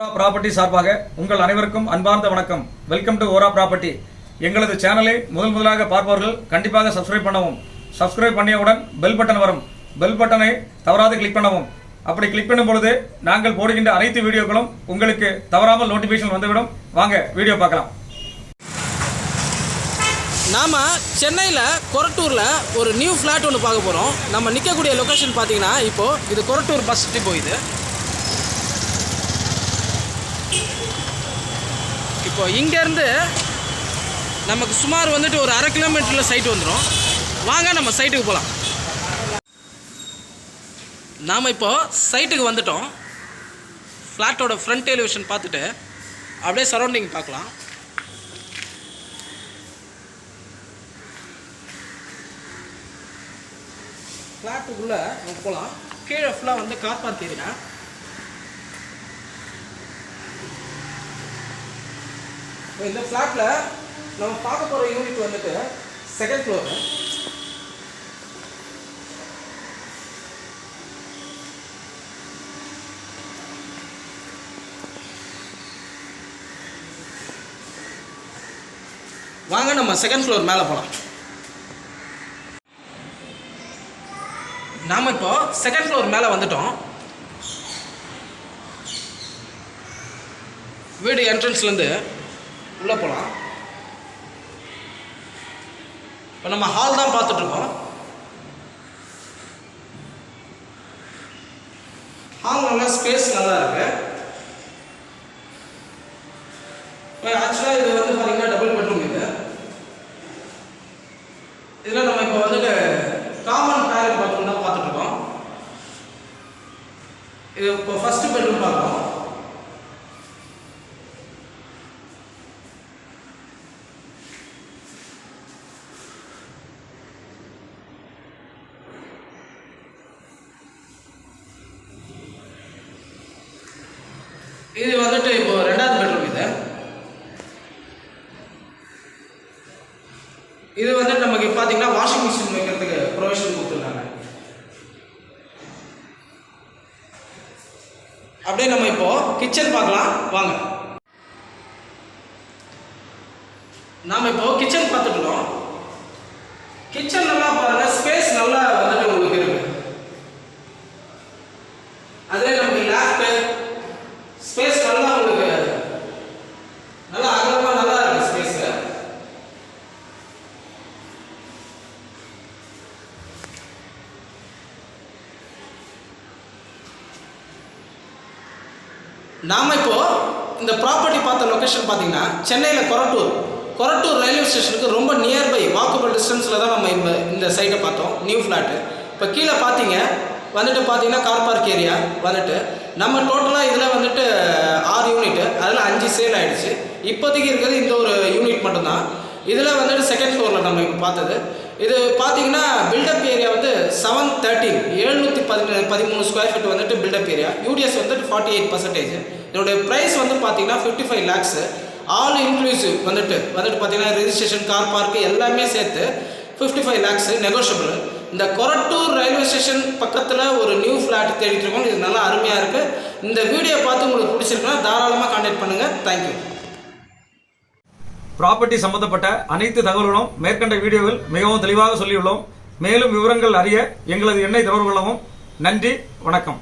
Property சார்பாக உங்கள் அனைவருக்கும் அன்பார்ந்த வணக்கம். Welcome to Vohra property. எங்களது சேனலை முதலாக பார்ப்பவர்கள் கண்டிப்பாக சப்ஸ்கிரைப் பண்ணவும். சப்ஸ்கிரைப் பண்ணியவுடன் பெல் பட்டன் வரும். பெல் பட்டனை தவறாது கிளிக் பண்ணவும். அப்படி கிளிக் பண்ணும் பொழுது நாங்கள் போடுகின்ற அனைத்து வீடியோக்களும் உங்களுக்கு தவறாமல் நோட்டிபிகேஷன் வந்துவிடும். வாங்க வீடியோ பார்க்கலாம். நாம் சென்னையில் கொரட்டூரில் ஒரு நியூ ஃப்ளாட் ஒன்று பார்க்க போகிறோம். நம்ம நிற்கக்கூடிய லொக்கேஷன் பார்த்தீங்கன்னா இப்போது இது கொரட்டூர் பஸ் டிப்போ. இப்போ இங்கேருந்து நமக்கு சுமார் வந்துட்டு ஒரு 1/2 கிலோமீட்டரில் சைட்டு வந்துடும். வாங்க நம்ம சைட்டுக்கு போகலாம். நாம் இப்போது சைட்டுக்கு வந்துட்டோம். ஃப்ளாட்டோட ஃப்ரண்ட் எலிவேஷன் பார்த்துட்டு அப்படியே சரௌண்டிங் பார்க்கலாம். ஃப்ளாட்டுக்குள்ளே நம்ம போகலாம். கீழே ஃபுல்லாக வந்து கார் பார்க் ஏரியா. இந்த ஃப்ளாட்டில் நம்ம பார்க்க போகிற யூனிட் வந்துட்டு செகண்ட் ஃப்ளோர். வாங்க நம்ம செகண்ட் ஃப்ளோர் மேலே போகலாம். நாம் இப்போ செகண்ட் ஃப்ளோர் மேலே வந்துட்டோம். வீடு என்ட்ரன்ஸ்லேருந்து உள்ளே போகலாம். இப்போ நம்ம ஹால் தான் பார்த்துட்ருக்கோம். ஹால் நல்லா ஸ்பேஸ் நல்லா இருக்கு. இப்போ ஆக்சுவலாக இது வந்து பார்த்தீங்கன்னா டபுள் பெட்ரூம். இதில் நம்ம இப்போ வந்துட்டு காமன் டாய்லெட் பாத்ரூம் தான் பார்த்துட்ருக்கோம். இது இப்போ ஃபஸ்ட்டு பெட்ரூம் பார்க்குறோம். இது வந்துட்டு இப்போ 2வது பெட்ரூம். இது வந்துட்டு நமக்கு பார்த்தீங்கன்னா வாஷிங் மிஷின் வைக்கிறதுக்கு ப்ரொவிஷன் கொடுத்துருக்காங்க. அப்படியே நம்ம இப்போ கிச்சன் பார்க்கலாம். வாங்க. நாம் இப்போ கிச்சன் பார்த்துட்டோம். கிச்சன் நல்லா பாருங்க, ஸ்பேஸ் நல்லா வந்துட்டு உங்களுக்கு இருக்கு. அதே நமக்கு லேப்ட் ஸ்பேஸ் நல்லா உங்களுக்கு நல்லா அகலமாக நல்லா இருக்கு ஸ்பேஸ். நாம் இப்போ இந்த ப்ராப்பர்ட்டி பார்த்த லொக்கேஷன் பார்த்தீங்கன்னா சென்னையில் கொரட்டூர் ரயில்வே ஸ்டேஷனுக்கு ரொம்ப நியர்பை வாக்கபிள் டிஸ்டன்ஸில் தான் நம்ம இந்த சைட்டை பார்த்தோம். New flat. இப்போ கீழே பார்த்தீங்கன்னா கார் பார்க் ஏரியா வந்துட்டு நம்ம டோட்டலாக இதில் வந்துட்டு 6 யூனிட்டு, அதில் 5 சேல் ஆகிடுச்சு. இப்போதைக்கு இருக்கிறது இந்த ஒரு யூனிட் மட்டும்தான். இதில் வந்துட்டு செகண்ட் ஃப்ளோரில் நம்ம இப்போ பார்த்தது. இது பார்த்தீங்கன்னா பில்டப் ஏரியா வந்து 713 ஸ்கொயர் ஃபீட் வந்துட்டு பில்டப் ஏரியா. யூடிஎஸ் வந்துட்டு 48%. இதனுடைய ப்ரைஸ் வந்து பார்த்தீங்கன்னா 55 lakhs. ஆல் இன்க்ளூசிவ் வந்துட்டு பார்த்தீங்கன்னா ரெஜிஸ்ட்ரேஷன், கார் பார்க்கு எல்லாமே சேர்த்து 55 lakhs நெகோஷியபிள். இந்த கொரட்டூர் ரயில்வே ஸ்டேஷன் பக்கத்தில் ஒரு நியூ ஃப்ளாட் தேடிட்டு இருக்கோம். இது நல்லா அருமையாக இருக்குது. இந்த வீடியோ பார்த்து உங்களுக்கு பிடிச்சிருக்குன்னா தாராளமாக கான்டாக்ட் பண்ணுங்கள். தேங்க்யூ. ப்ராப்பர்ட்டி சம்பந்தப்பட்ட அனைத்து தகவல்களும் மேற்கண்ட வீடியோவில் மிகவும் தெளிவாக சொல்லியுள்ளோம். மேலும் விவரங்கள் அறிய எங்களது எண்ணை தொடர்பு கொள்ளவும். நன்றி, வணக்கம்.